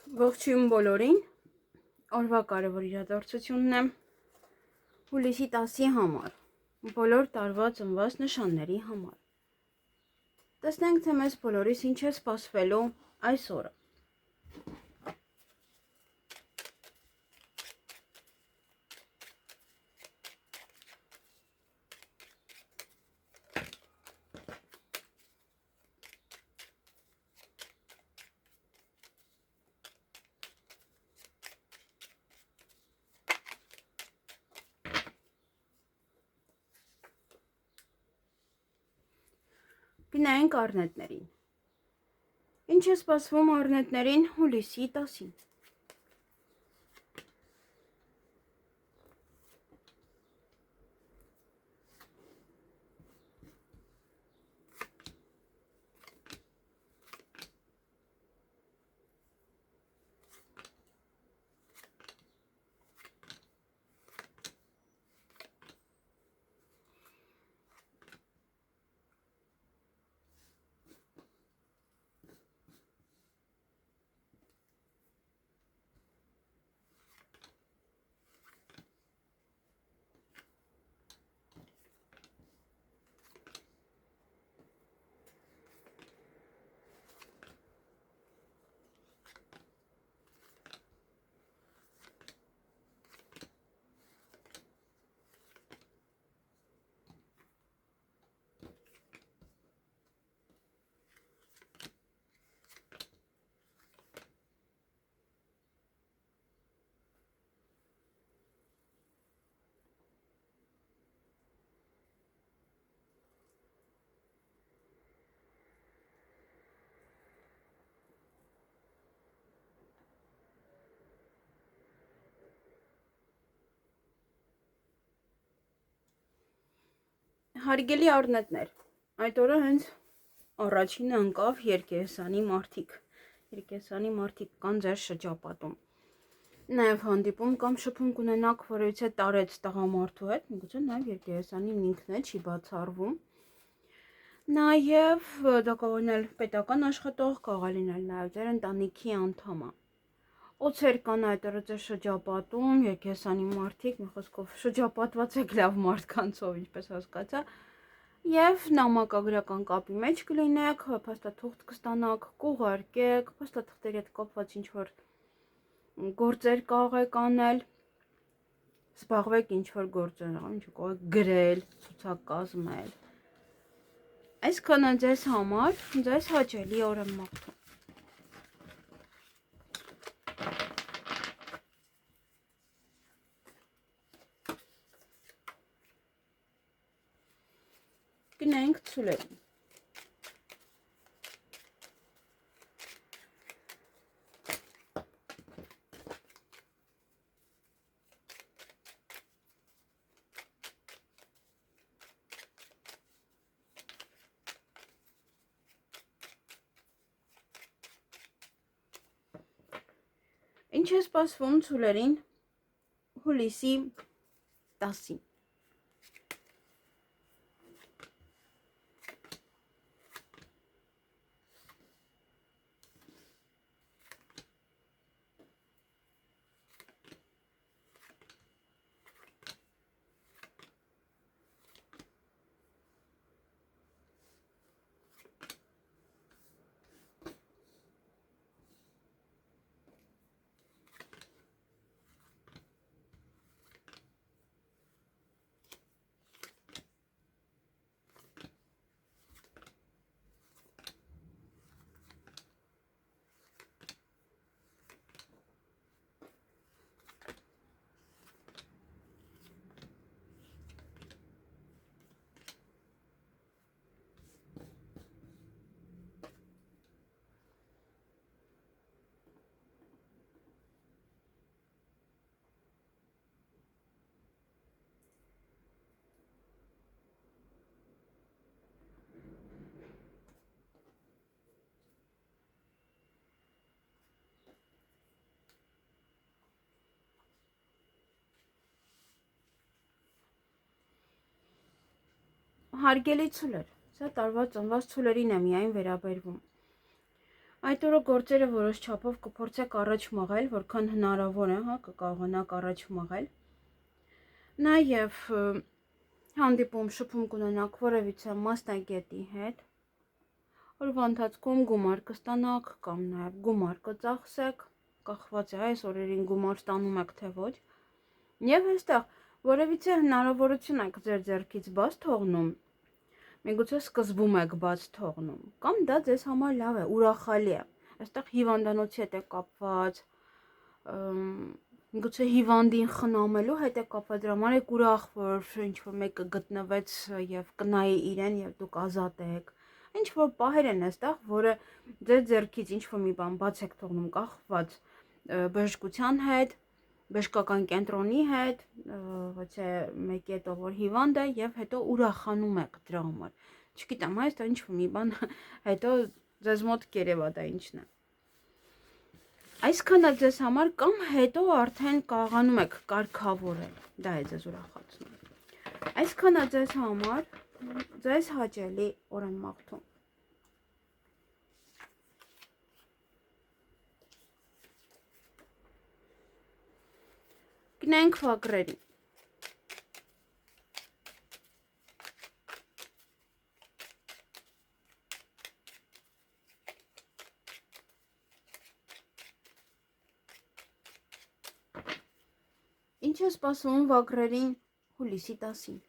Ողջույն բոլորին, օրվա կարևոր իրադարձությունն է հուլիսի 10-ի համար, բոլոր տարվա ծնված նշանների համար։ Տեսնենք, թե մեզ բոլորիս ինչ է սպասվելու այս օրը։ Գնայինք առնետներին։ Ինչ է սպասվում առնետներին հուլիսի 10-ին։ Հարգելի առնետներ, այդ օրը հենց առաջինը ընկավ երկերեսանի մարդիկ։ Երկերեսանի մարդիկ կան ձեր շրջապատում։ Նաև հանդիպում կամ շփում կունենաք որևիցե տարեց տղամարդու հետ, միգուցե նաև երկերեսանին ինքն է, չի բացառվում։ Նաև դա կարող լինել պետական աշխատող, կարող լինել նաև ձեր ընտանիքի անդամը։ Օձեր կան այդ օրը ձեր շրջապատում, երկերեսանի մարդիկ, մի խոսքով շրջապատված եք լավ մարդկանցով, ինչպես հասկացա, եւ նամակագրական կապի մեջ կլինեք, փաստաթուղթ կստանաք, կուղարկեք, փաստաթղթերի հետ կապված ինչ-որ գործեր կարող եք անել, զբաղվեք ինչ-որ գործերով, ինչ կարող եք գրել, ցուցակազմել։ Այսքանը ձեզ համար, ձեզ հաճելի օր եմ մաղթում։ Գնանք ցուլերին։ Ինչ է սպասվում ցուլերին հուլիսի 10-ին։ Հարգելի ցուլեր, սա տարվա ծնված ցուլերին է միայն վերաբերվում։ Այդ օրը գործերը որոշ չափով կփորձեք առաջ մղել, որքան հնարավոր է, հա, կկարողանաք առաջ մղել։ Նաև հանդիպում շփում կունենաք որևիցե մասնագետի հետ, օրվա ընթացքում գումար կստանաք կամ նաև գումար կծախսեք, կախված է այս օրերին գումար ստանում եք թե ոչ, եւ այստեղ որևիցե հնարավորություն եք ձեր ձեռքից բաց թողնում, միգուցե սկզբում եք բաց թողնում, կամ դա ձեզ համար լավ է, ուրախալի է, այստեղ հիվանդանոցի հետ է կապված, միգուցե հիվանդին խնամելու հետ է կապված, դրա համար եք ուրախ, որ ինչ-որ մեկը գտնվեց եւ կնայի իրեն եւ դուք ազատ եք, ինչ-որ պահեր են այստեղ, որը ձեր ձեռքից ինչ-որ մի բան բաց եք թողնում, կախված բժշկության հետ, բժշկական կենտրոնի հետ, ոչ է մեկի հետ որ հիվանդ է եւ հետո ուրախանում եք դրա համար։ Չգիտեմ, այս դա ինչ-որ մի բան հետո ձեզ մոտ կերևա դա ինչն է։ Այսքանը ձեզ համար կամ հետո արդեն կարողանում եք կարգավորել, դա է ձեզ ուրախացնում։ Այսքանը ձեզ համար ձեզ հաճելի օր եմ մաղթում։ Գնանք վագրերի։ Ինչ է սպասվում վագրերին հուլիսի 10-ին։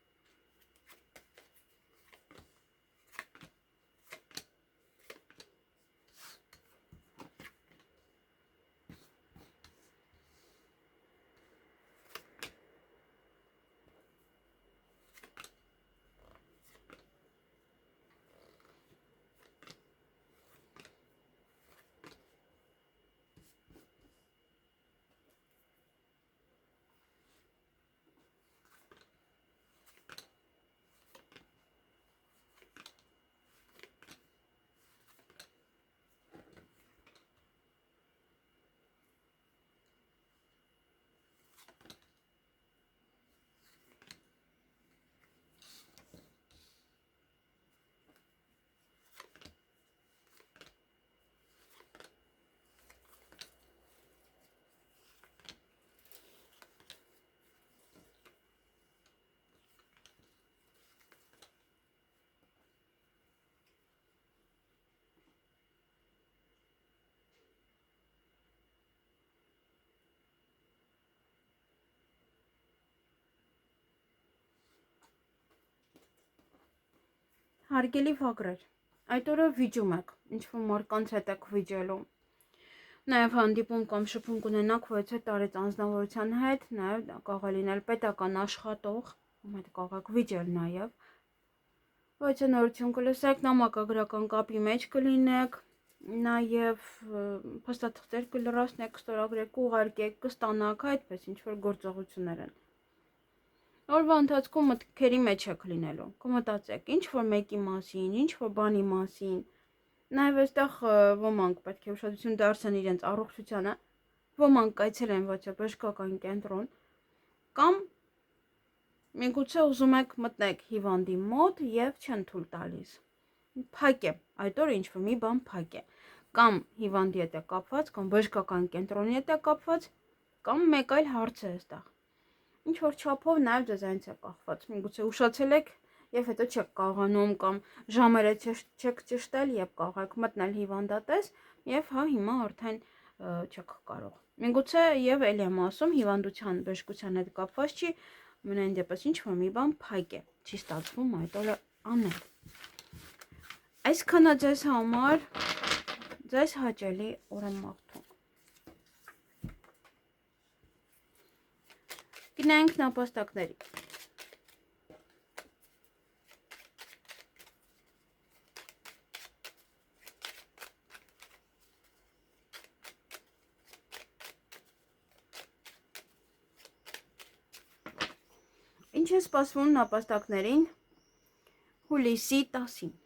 Հարգելի վագրեր, այդ օրը վիճում եք, ինչ-որ մարդկանց հետ եք վիճելու, նաև հանդիպում կամ շփում կունենաք ոչ տարեց անձնավորության հետ, նաև կարող է լինել պետական աշխատող, ում հետ կարող եք վիճել նաև, ոչ նորություն կլսեք, նամակագրական կապի մեջ կլինեք, նաև փաստաթղթեր կլրացնեք, կստորագրեք, կուղարկեք, կստանաք, այդպես ինչ-որ գործողություններ են։ Օրվա ընթացքում մտքերի մեջ եք լինելու, կմտածեք ինչ-որ մեկի մասին, ինչ-որ բանի մասին, նաև այստեղ ոմանք պետք է ուշադրություն դարձնեն իրենց առողջությանը, ոմանք կայցելեն ոչ բժշկական կենտրոն, կամ միգուցե ուզում եք մտնեք հիվանդի մոտ եւ չեն թույլ տալիս։ Փակ է, այդ օրը ինչ-որ մի բան փակ է, կամ հիվանդի հետ է կապված, կամ բժշկական կենտրոնի հետ է կապված, կամ մեկ այլ հարց է այստեղ։ Ինչ որ չափով նաև ձեզ այնց է կախված, միգուցե ուշացել եք եւ հետո չեք կարողանում կամ ժամերը չեք ճշտել եւ կարող եք մտնել հիվանդատես եւ հա հիմա արդեն չեք կարող։ Միգուցե եւ էլի եմ ասում հիվանդության բժշկության հետ կապված չի, ամենայն դեպս ինչ որ մի բան փակ է, չի ստացվում այդ օրը անել։ Այսքանը ձեզ համար ձեզ հաճելի օր եմ մաղթում։ Գնանք նապաստակների։ Ինչ է սպասվում նապաստակներին հուլիսի 10-ին։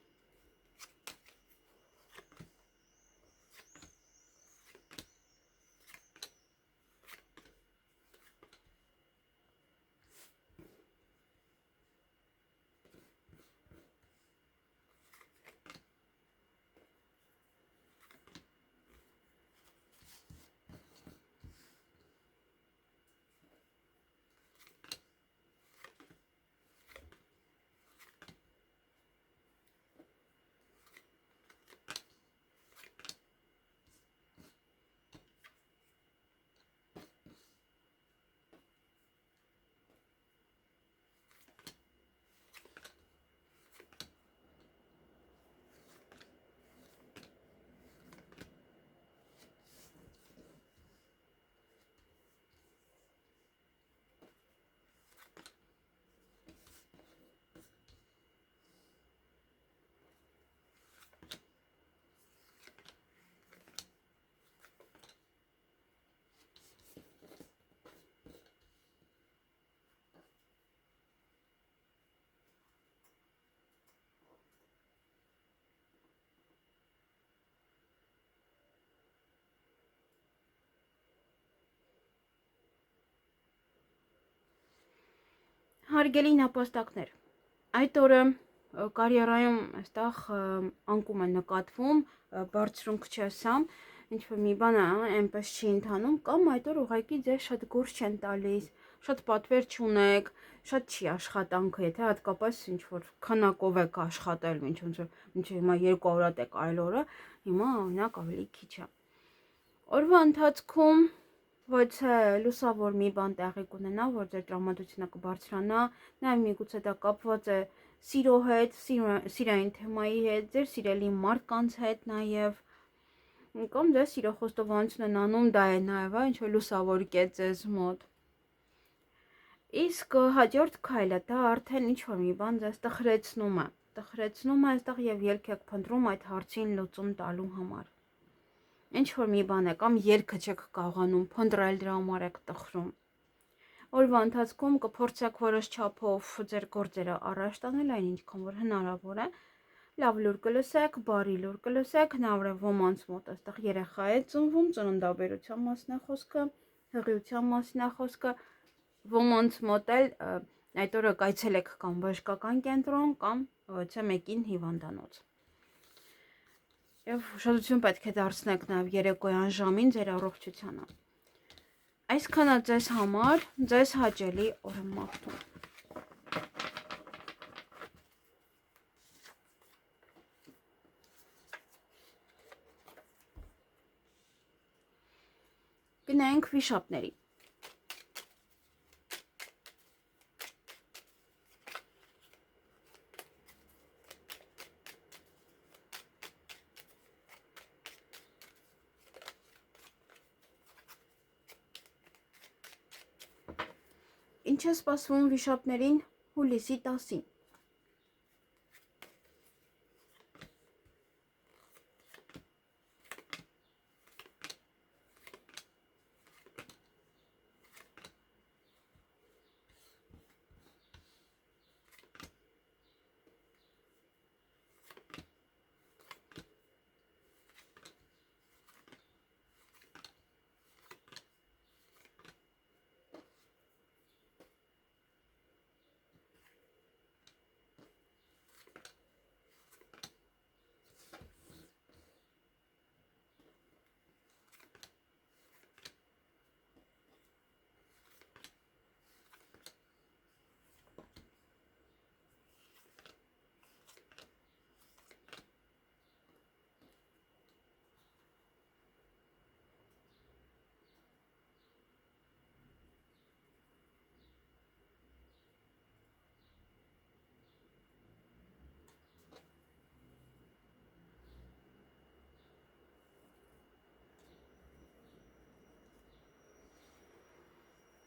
Հարգելի նապաստակներ, այդ օրը կարիերայում այստեղ անկում է նկատվում, բարձրունք չեսամ, ինչ-որ մի բան է, այնպես չի ընթանում, կամ այդ օր ուղղակի ձեզ շատ գործ չեն տալիս, շատ պատվեր չունեք, շատ չի աշխատանքը, եթե հատկապես ինչ-որ քանակով եք աշխատել, ինչ-որ հիմա 2 օր եք այլ օրը, հիմա օրինակ ավելի քիչ է։ Օրվա ընթացքում ոչ լուսավոր մի բան տեղի կունենա, որ ձեր տրամադրությունը կբարձրանա, նաև միգուցե դա կապված է սիրո հետ, սիրային թեմայի հետ, ձեր սիրելի մարդկանց հետ նաև, կամ ձեր սիրո խոստովանություն են անում, դա է նաև, ինչ որ լուսավոր կետ ձեզ մոտ։ Իսկ հաջորդ քայլը դա արդեն ինչ որ մի բան ձեզ տխրեցնում է այստեղ եւ ելք եք փնտրում այդ հարցին լուծում տալու համար։ Ինչ որ մի բան է կամ ելքը չեք կարողանում փնտրել, դրա համար եք տխրում։ Օրվա ընթացքում կփորձեք որոշ չափով ձեր գործերը առաջ տանել, այն ինչքան որ հնարավոր է։ Լավ լուր կլսեք, բարի լուր կլսեք, հնարավոր է ոմանց մոտ այստեղ երեխա է ծնվում, ծննդաբերության մասն է խոսքը, հղիության մասն է խոսքը, ոմանց մոտ էլ այդ օրը կայցելեք կամ բժշկական կենտրոն կամ ոչ մեկին հիվանդանոց։ Եվ ուշադրություն պետք է դարձնեք նաև երեկոյան ժամին ձեր առողջությանը։ Այսքանը ձեզ համար, ձեզ հաճելի օր եմ մաղթում։ Գնանք վիշապների։ Ինչ է սպասվում վիշապներին հուլիսի 10-ին։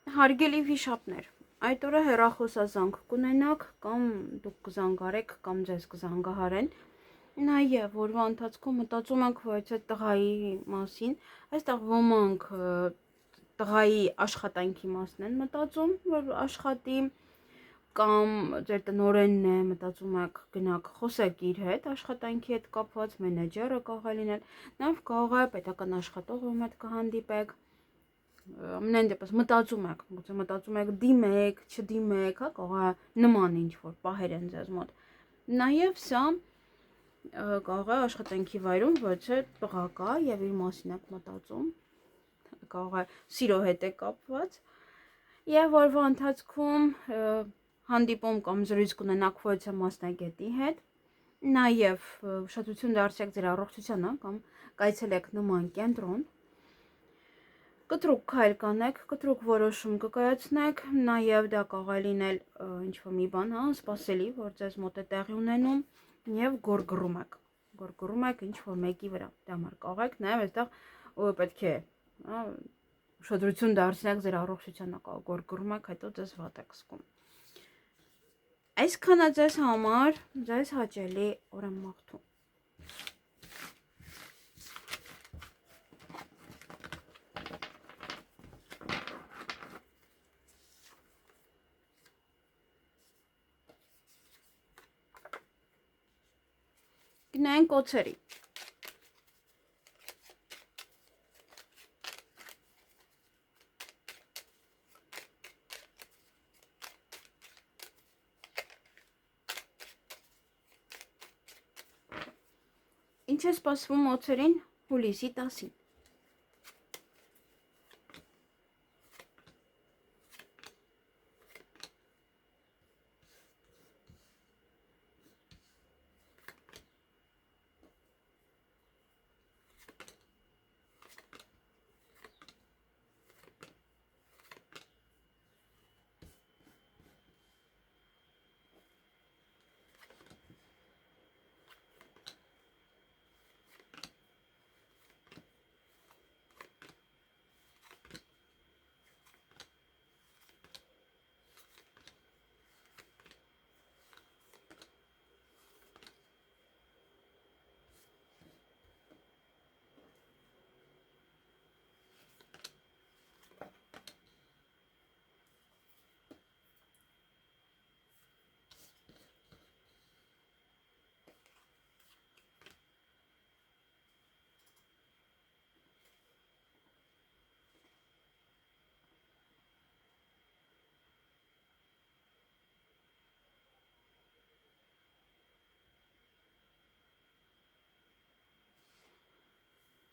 Հարգելի վիշապներ, այդ օրը հեռախոսազանգ կունենաք կամ դուք կզանգարեք կամ ձեզ կզանգահարեն։ Նաև օրվա ընթացքում մտածում եք որ այդ տղայի մասին, այստեղ ոմանք տղայի աշխատանքի մասն են մտածում, որ աշխատի, կամ ձեր տնօրենն է, մտածում եք գնաք խոսեք իր հետ, աշխատանքի հետ կապված, մենեջերը կարող է լինել, նաև կարող է պետական աշխատող ում հետ կհանդիպեք, ամենայն դեպս մտածում եք դիմեք, չդիմեք, հա, կարող է նման ինչ-որ պահեր են ձեզ մոտ։ Նաև սա կարող է աշխատանքի վայրում ոչ է տղա կա եւ իր մասին եք մտածում, կարող է սիրո հետ է կապված, եւ օրվա ընթացքում հանդիպում կամ զրույց կունենաք ոչ է մասնագետի հետ, նաև ուշադրություն դարձրեք ձեր առողջությանը կամ կայցելեք նման կենտրոն, կտրուկ քայլ կանեք, կտրուկ որոշում կկայացնեք, նաև դա կարող է լինել ինչ-որ մի բան, հա, սպասելի, որ ձեզ մոտ է տեղի ունենում, եւ գորգռում եք ինչ-որ մեկի վրա, դա համար կարող եք նաև այստեղ պետք է, հա, ուշադրություն դարձնեք ձեր առողջությանը, կարող գորգռում եք, հետո ձեզ վատ եք զգում։ Այսքանը ձեզ համար, ձեզ հաճելի օր եմ մաղթում։ Գնանք օձերի։ Ինչ է սպասվում օձերին հուլիսի 10-ին։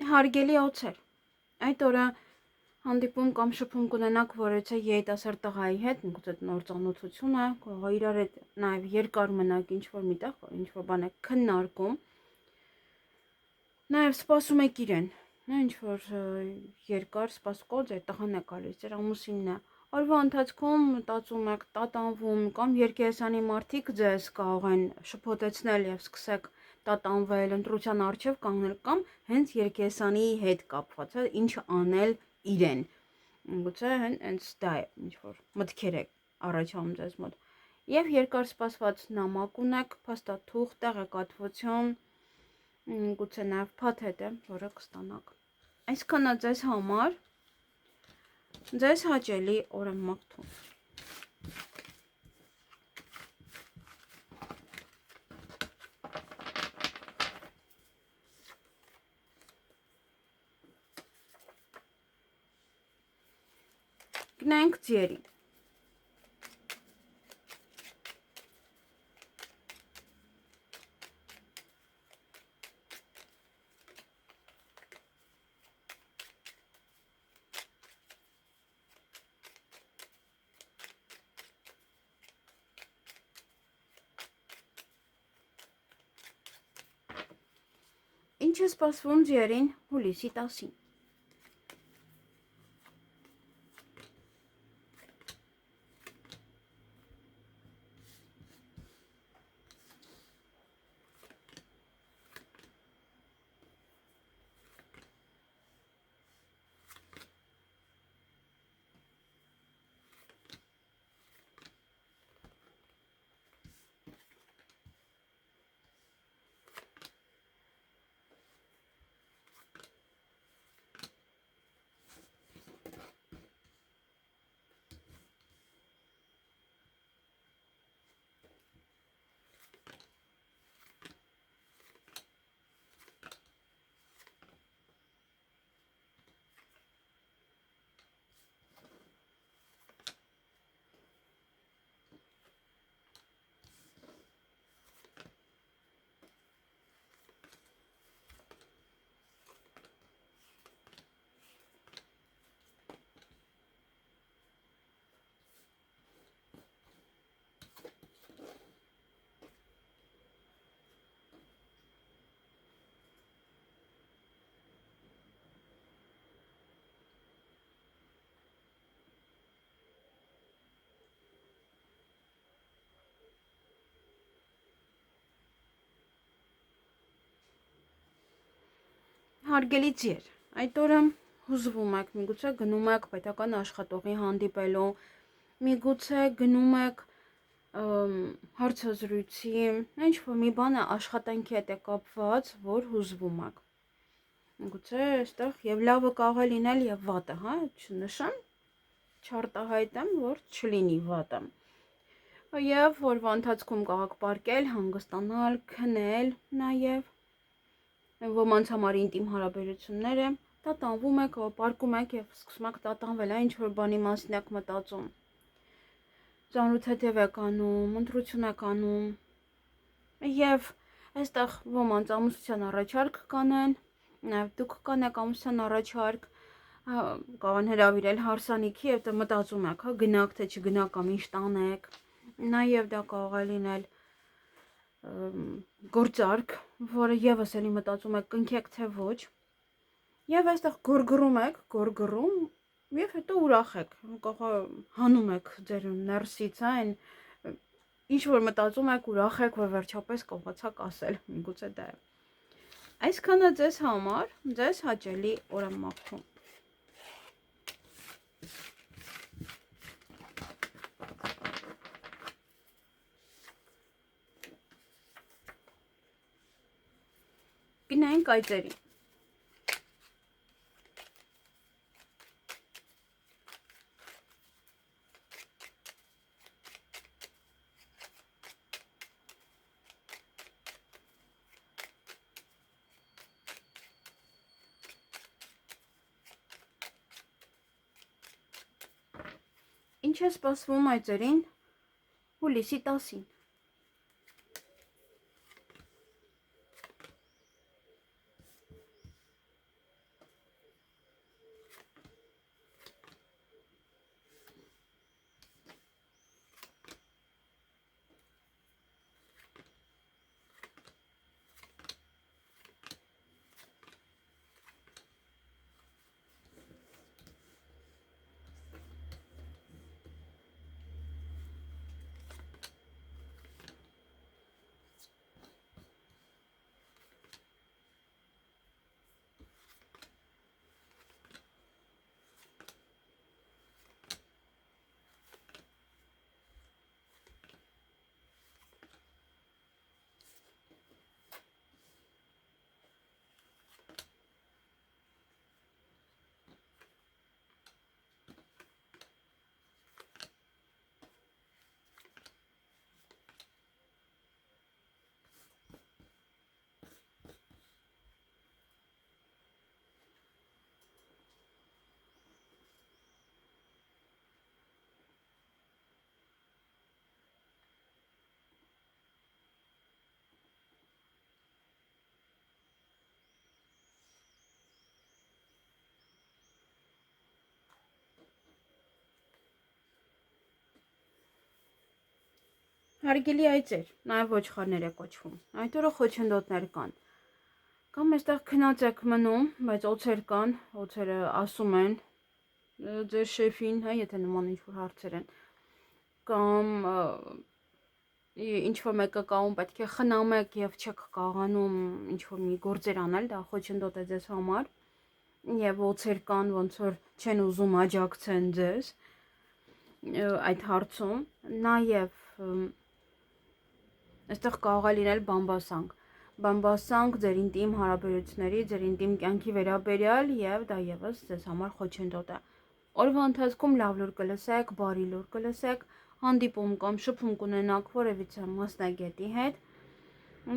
Հարգելի օձեր, այդ օրը հանդիպում կամ շփում կունենաք որևէ երիտասարդ տղայի հետ, գուցե նոր ծանոթություն է, իրար հետ նաև երկար մնաք ինչ-որ միտեղ, ինչ-որ բան է քննարկում, նաև սպասում եք իրեն, ինչ-որ երկար սպասկոտ ձեր տղան է գալիս, ձեր ամուսինն է, օրվա ընթացքում մտածում եք, տատանվում կամ երկեսանի մարդիկ ձեզ կարող են շփոթեցնել եւ սկսեք տատանվել, ընտրության առջև կանգնել կամ հենց երկեսանի հետ կապված է, ինչ անել իրեն։ Գուցե հենց դա է, ինչ որ մտքեր եք առաջանում ձեզ մոտ։ Եվ երկար սպասված նամակ ունեք, փաստաթուղթ, տեղեկատվություն, գուցե նաև փաթեթ է, որը կստանաք։ Այսքանը ձեզ համար ձեզ հաճելի օր եմ մաղթում։ Գնանք ձիերին։ Ինչ է սպասվում ձիերին հուլիսի 10-ին։ Հարգելի ձիեր, այդ օրը հուզվում եք, միգուցե գնում եք պետական աշխատողի հանդիպելու, միգուցե գնում եք հարցազրույցի, ինչ-որ մի բան է աշխատանքի հետ է կապված, որ հուզվում եք։ Միգուցե այստեղ եւ լավը կարող է լինել եւ վատը, հա, չնշեմ, չարտահայտեմ, որ չլինի վատը։ Եվ որվա ընթացքում կարող եք պարկել, հանգստանալ, քնել, նաեւ ոմանց համար ինտիմ հարաբերություններ է, տատանվում եք, պարկում եք եւ սկսում եք տատանվել, ինչ որ բանի մասին եք մտածում։ Ծանոթ հետև եք անում, ընտրություն եք անում։ Եվ Այստեղ ոմանց ամուսնության առաջարկ կանեն, նաև դուք կանեք ամուսնության առաջարկ, կարող են հրավիրել հարսանիքի եւ դե մտածում եք, հա, գնաք թե չգնաք կամ ինչ տանեք։ Նաև դա կարող է լինել գործարք, որը եւս էլի մտածում եք կնքեք թե ոչ։ Եվ այստեղ գորգռում եք, եւ հետո ուրախ եք, կարող հանում եք ձեր ներսից, հա, այն ինչ որ մտածում եք, ուրախ եք, որ վերջապես կարողացաք ասել, միգուցե դա է։ Այսքանը ձեզ համար, ձեզ հաճելի օր եմ մաղթում։ Գնանք այծերի։ Ինչ է սպասվում այծերին հուլիսի 10-ին։ Հարգելի այծեր, նաև ոչխարներ է կոչվում։ Այդ օրը խոչընդոտներ կան։ Կամ այստեղ քնած եք մնում, բայց օձեր կան, օձերը ասում են ձեր շեֆին, հա, եթե նման ինչ-որ հարցեր են։ Կամ ինչ-որ մեկը կողմ պետք է խնամեք եւ չեք կարողանում ինչ-որ մի գործեր անել, դա խոչընդոտ է ձեզ համար։ Եվ օձեր կան, ոնց որ չեն ուզում աջակցեն ձեզ այդ հարցում։ Նաև այստեղ կարող է լինել բամբասանք ձեր ինտիմ հարաբերությունների, ձեր ինտիմ կյանքի վերաբերյալ եւ դա եւս ձեզ համար խոչընդոտ է։ Օրվա ընթացքում լավ լուր կլսեք, բարի լուր կլսեք, հանդիպում կամ շփում կունենաք որևիցե մասնագետի հետ։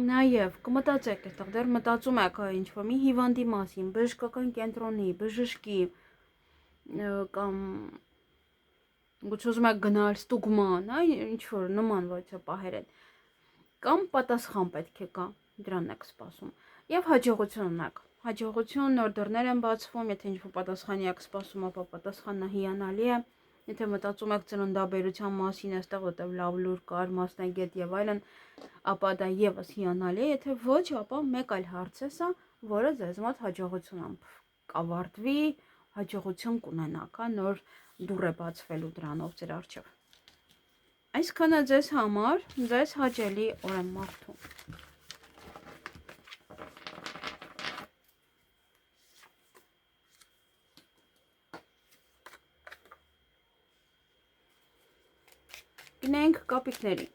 Նաև կմտածեք, այստեղ դեռ մտածում եք ինչ-որ մի հիվանդի մասին, բժշկական կենտրոնի, բժշկի կամ գուցե ուզում եք գնալ ստուգման, հա, ինչ-որ նման ոչը պահեր են։ Կամ պատասխան պետք է կա, դրան եք սպասում։ Եվ հաջողություն ունեք։ Հաջողություն, նոր դռներ են բացվում, եթե ինչ-որ պատասխանի եք սպասում, ապա պատասխանը հիանալի է։ Եթե մտածում եք ծննդաբերության մասին, այստեղ որտեղ լավ լուր կար, մասնագետ եւ այլն, ապա դա եւս հիանալի է, եթե ոչ, ապա մեկ այլ հարց է սա, որը ձեզ մոտ հաջողությամբ կավարտվի, հաջողություն կունենաք, հա, նոր դուռ է բացվելու դրանով ձեր առջև։ Այսքանը ձեզ համար, ձեզ հաճելի օր եմ մաղթում։ Գնանք կապիկների։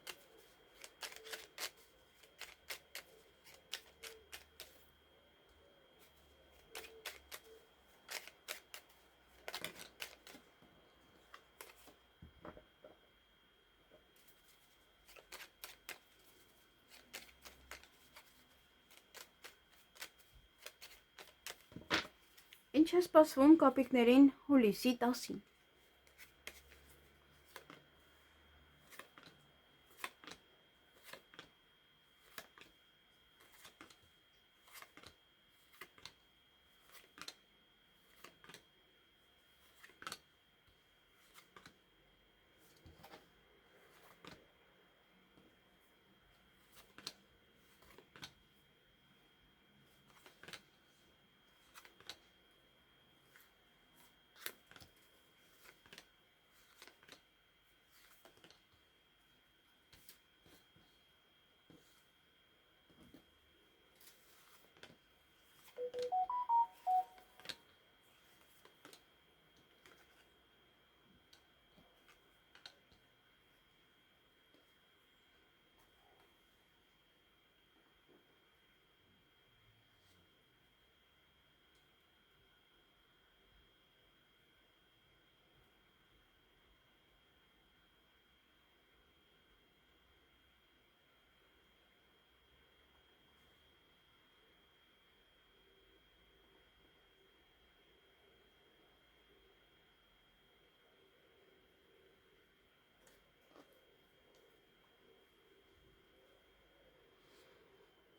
Ինչ է սպասվում կապիկներին հուլիսի 10-ին։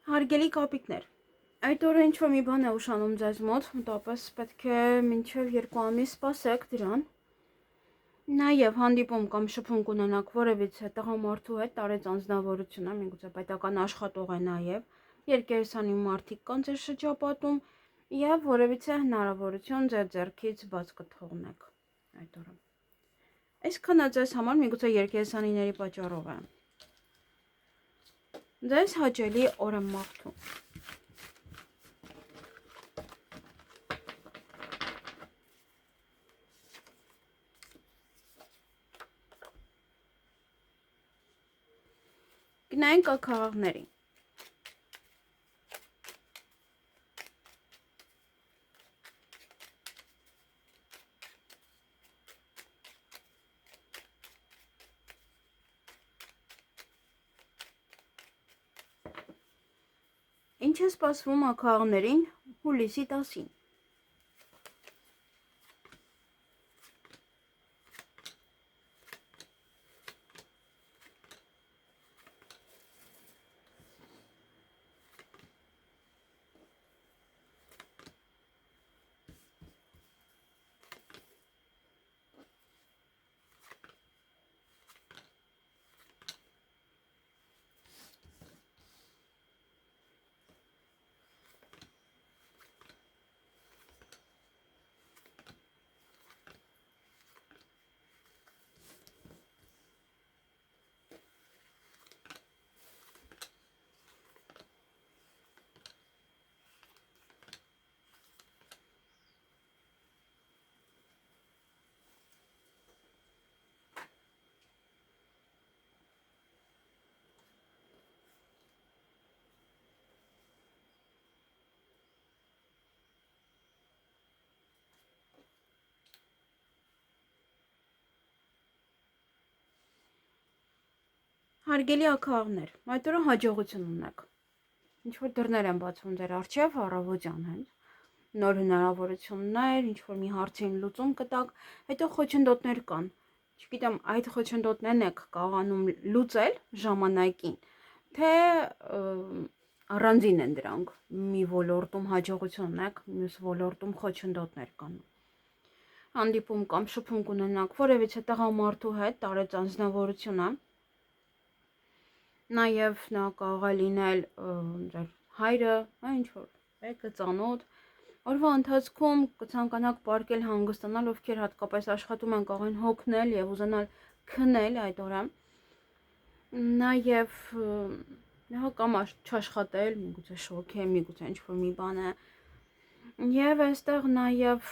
Հարգելի կապիկներ, այդ օրը ինչ-որ մի բան է ուշանում ձեզ մոտ, մտապես պետք է մինչև 2 ամիս սպասեք դրան։ Նաև հանդիպում կամ շփում կունենաք որևիցե տղամարդու հետ, տարեց անձնավորություն է, միգուցե պետական աշխատող է նաև, երկերսանի մարդիկ կան ձեր շրջապատում և որևիցե հնարավորություն ձեր ձեռքից բաց կթողնեք այդ օրը։ Այսքանը ձեզ համար միգուցե երկերսանիների պատճառով է։ Ձեզ հաճելի օր եմ մաղթում։ Գնայինք ակաղաղներին։ Ինչ է սպասվում ակաղաղներին հուլիսի 10-ին։ Հարգելի ակաղաղներ, այդ օրը հաջողություն ունեք։ Ինչ-որ դռներ են բացվում ձեր առջև, առավոտյան հենց, նոր հնարավորություններ, ինչ-որ մի հարցին լուծում կտակ, հետո խոչընդոտներ կան։ Չգիտեմ, այդ խոչընդոտներն եք կարողանում լուծել ժամանակին, թե առանձին են դրանք, մի ոլորտում հաջողություն ունեք, մյուս ոլորտում խոչընդոտներ կան։ Հանդիպում կամ շփում կունենաք որևիցե տղամարդու հետ, տարեց անձնավորությունը, նաև նա կարող է լինել ձեր հայրը, ինչ-որ մեկը ծանոթ, օրվա ընթացքում կցանկանաք պարկել հանգստանալ, ովքեր հատկապես աշխատում են կարող են հոգնել և ուզենալ քնել այդ օրը, նաև կամ չաշխատել, միգուցե շոկ է, միգուցե ինչ-որ մի բան է, և այստեղ նաև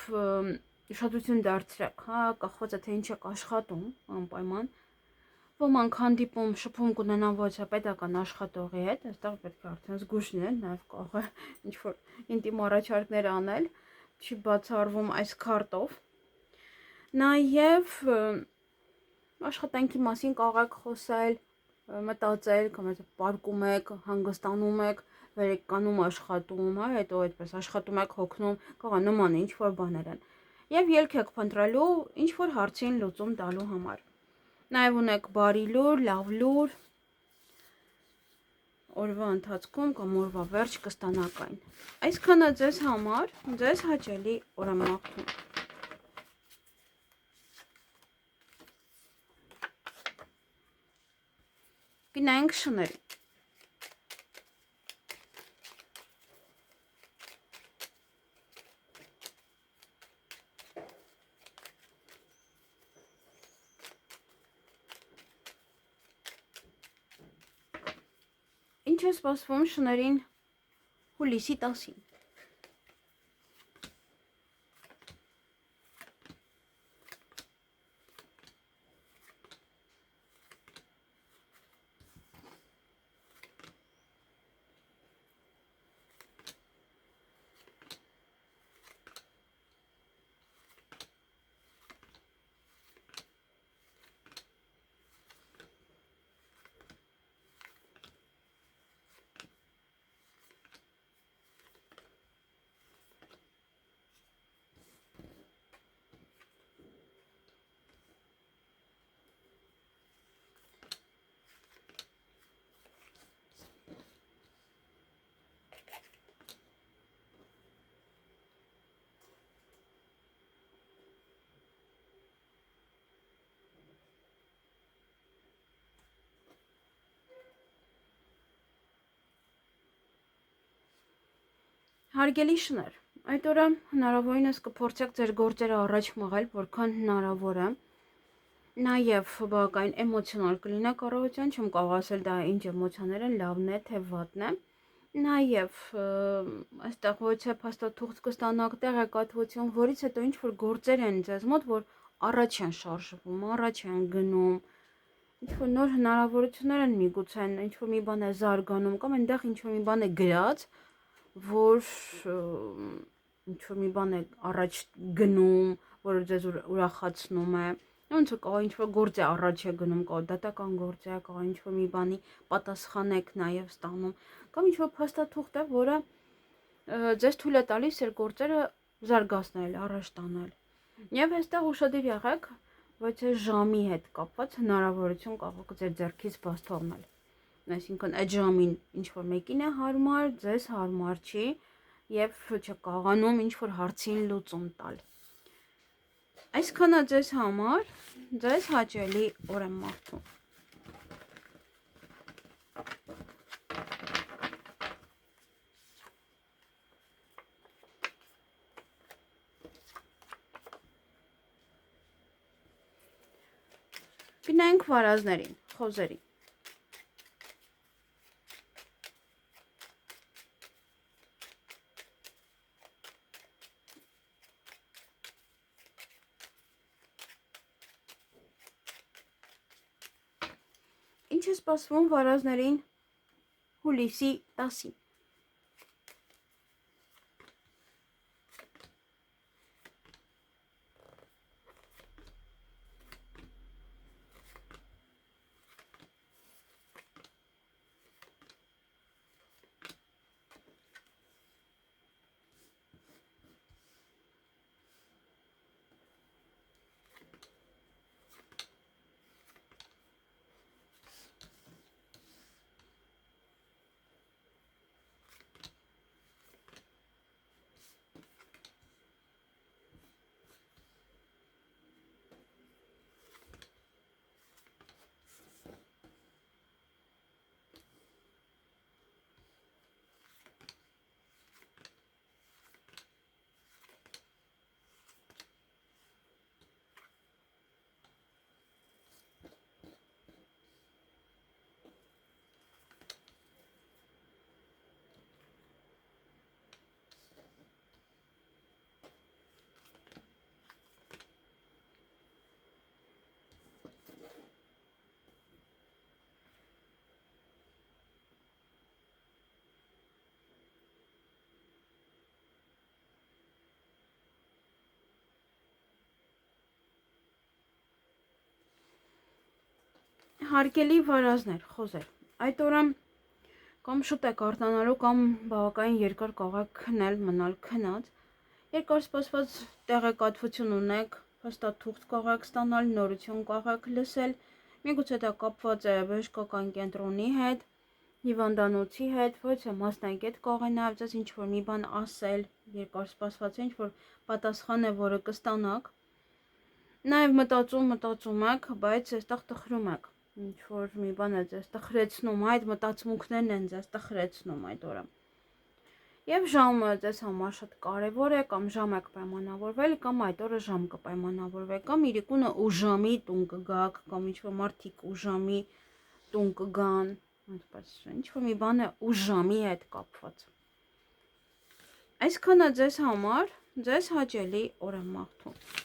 ուշադրություն դարձրեք, կախված է թե ինչ եք աշխատում, անպայման, ոմանք հանդիպում շփում կունենան ոչ պետական աշխատողի հետ, այստեղ պետք է արդեն զգույշ լինել, նաև կարող է ինչ-որ ինտիմ առաջարկներ անել, չի բացառվում այս քարտով։ Նաև աշխատանքի մասին կարող եք խոսել, մտածել, կամ պարկում եք, հանգստանում եք, վերեկանում աշխատում, հետո այդպես աշխատում եք, հոգնում, կարող է նման ինչ-որ բաներ են։ Եվ ելք եք փնտրելու ինչ-որ հարցին լուծում տալու համար։ Նաև ունեք բարի լուր, լավ լուր, օրվա ընթացքում կամ օրվա վերջ կստանաք այն։ Այսքանը ձեզ համար, ձեզ հաճելի օր եմ մաղթում։ Գնայինք շների։ Ինչ է սպասվում շներին հուլիսի 10-ին։ Հարգելի շներ, այդ օրը հնարավորինս կփորձեք ձեր գործերը առաջ մղել, որքան հնարավոր է։ Նաև բավական էմոցիոնալ կլինեք առավոտյան, չեմ կարող ասել դա ինչ էմոցիաներ են, լավն է թե վատն է։ Նաև այստեղ ոչ է փաստաթուղթ կստանաք տեղեկատվություն, որից հետո ինչ որ գործեր են ձեզ մոտ, որ առաջ են շարժվում, առաջ են գնում։ Ինչ որ նոր հնարավորություններ են միգուցե, ինչ որ մի բան է զարգանում կամ այնտեղ ինչ որ մի բան է գրած, որ ինչ որ մի բան է առաջ գնում, որը ձեզ ուրախացնում է։ Ոնց է կարող ինչ որ գործ է առաջ է գնում, կարող դատական գործ է, կարող ինչ որ մի բանի պատասխան եք նաև ստանում, կամ ինչ որ փաստաթուղթ է, որը ձեզ թույլ է տալիս ձեր գործերը զարգացնել, առաջ տանել։ Եվ այստեղ ուշադիր եղեք, բայց այս ժամի հետ կապված հնարավորություն կարող ձեր ձեռքից բաց թողնել։ Այսինքն այդ ժամին ինչ որ մեկին է հարմար, ձեզ հարմար չի եւ չկարողանում ինչ որ հարցին լուծում տալ։ Այսքանը ձեզ համար, ձեզ հաճելի օր եմ մաղթում։ Գնանք վարազներին, խոզերին։ Ինչ է սպասվում վարազներին հուլիսի 10-ին։ Հարգելի վարազներ, խոզեր, այդ օրը կամ շուտ եք արտանալու, կամ բավականին երկար կարող եք քնել, մնալ քնած, երկար սպասված տեղեկատվություն ունեք, փաստաթուղթ կարող եք ստանալ, նորություն կարող եք լսել, միգուցե դա կապված է բժշկական կենտրոնի հետ, հիվանդանոցի հետ, ոչ է մասնագետ կարող է նաև ձեզ ինչ որ մի բան ասել, երկար սպասված ինչ որ պատասխան է, որը կստանաք, նաև մտածում եք, բայց այստեղ տխրում եք, ինչ որ մի բան է ձեզ տխրեցնում, այդ մտածմունքներն են ձեզ տխրեցնում այդ օրը։ Եվ ժամը ձեզ համար շատ կարևոր է, կամ ժամ եք պայմանավորվել, կամ այդ օրը ժամ կպայմանավորվեք, կամ իրիկունը ուժամի տուն կգաք, կամ ինչ որ մարդիկ ուժամի տուն կգան, ինչ որ մի բան է ուժամի հետ կապված։ Այսքանը ձեզ համար, ձեզ հաճելի օր եմ մաղթում։